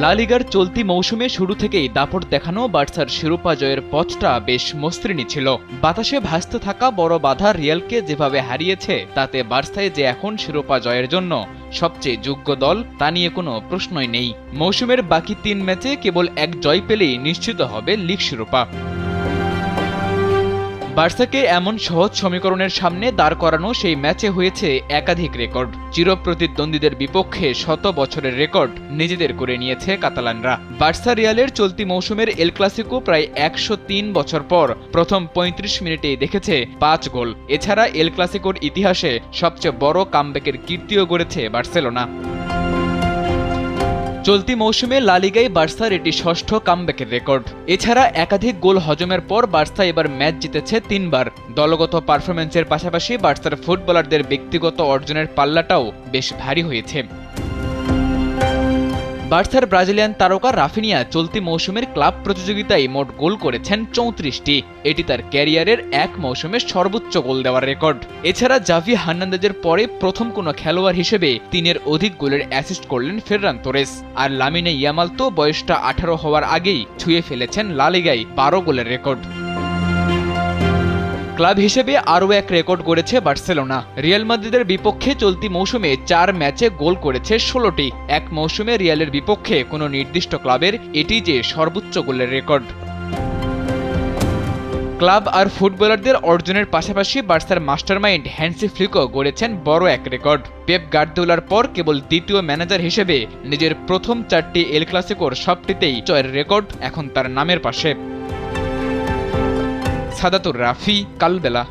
লা লিগার চলতি মৌসুমে শুরু থেকেই দাপট দেখানো বার্সার শিরোপা জয়ের পথটা বেশ মসৃণই ছিল। বাতাসে ভাসতে থাকা বড় বাধা রিয়ালকে যেভাবে হারিয়েছে, তাতে বার্সায় যে এখন শিরোপা জয়ের জন্য সবচেয়ে যোগ্য দল তা নিয়ে কোনো প্রশ্নই নেই। মৌসুমের বাকি 3 ম্যাচে কেবল এক জয় পেলেই নিশ্চিত হবে লিগ শিরোপা। বার্সাকে এমন সহজ সমীকরণের সামনে দাঁড় করানো সেই ম্যাচে হয়েছে একাধিক রেকর্ড। চিরপ্রতিদ্বন্দ্বীদের বিপক্ষে শত বছরের রেকর্ড নিজেদের করে নিয়েছে কাতালানরা। বার্সা রিয়ালের চলতি মৌসুমের এল ক্লাসিকো প্রায় 103 বছর পর প্রথম 35 মিনিটেই দেখেছে 5 গোল। এছাড়া এল ক্লাসিকোর ইতিহাসে সবচেয়ে বড় কামব্যাকের কীর্তিও গড়েছে বার্সেলোনা। চলতি মৌসুমে লা লিগায় বার্সার এটি ষষ্ঠ কামব্যাকের রেকর্ড। এছাড়া একাধিক গোল হজমের পর বার্সা এবার ম্যাচ জিতেছে 3 বার। দলগত পারফরম্যান্সের পাশাপাশি বার্সার ফুটবলারদের ব্যক্তিগত অর্জনের পাল্লাটাও বেশ ভারী হয়েছে। বার্সার ব্রাজিলিয়ান তারকা রাফিনিয়া চলতি মৌসুমের ক্লাব প্রতিযোগিতায় মোট গোল করেছেন 34টি। এটি তার ক্যারিয়ারের এক মৌসুমে সর্বোচ্চ গোল দেওয়ার রেকর্ড। এছাড়া জাভি হার্নান্দেজের পরে প্রথম কোনো খেলোয়াড় হিসেবে 3-এর অধিক গোলের অ্যাসিস্ট করলেন ফেররান তোরেস। আর লামিনে ইয়ামাল তো বয়সটা 18 হওয়ার আগেই ছুঁয়ে ফেলেছেন লা লিগায় 12 গোলের রেকর্ড। ক্লাব হিসেবে আরও এক রেকর্ড গড়েছে বার্সেলোনা। রিয়াল মাদ্রিদের বিপক্ষে চলতি মৌসুমে 4 ম্যাচে গোল করেছে 16টি। এক মৌসুমে রিয়ালের বিপক্ষে কোনো নির্দিষ্ট ক্লাবের এটি যে সর্বোচ্চ গোলের রেকর্ড। ক্লাব আর ফুটবলারদের অর্জনের পাশাপাশি বার্সার মাস্টারমাইন্ড হ্যান্সি ফ্লিকও গড়েছেন বড় এক রেকর্ড। পেপ গার্দিওলার পর কেবল দ্বিতীয় ম্যানেজার হিসেবে নিজের প্রথম 4টি এল ক্লাসিকোর সবটিতেই জয়ের রেকর্ড এখন তার নামের পাশে। সাদাতুর রাফি, কালবেলা।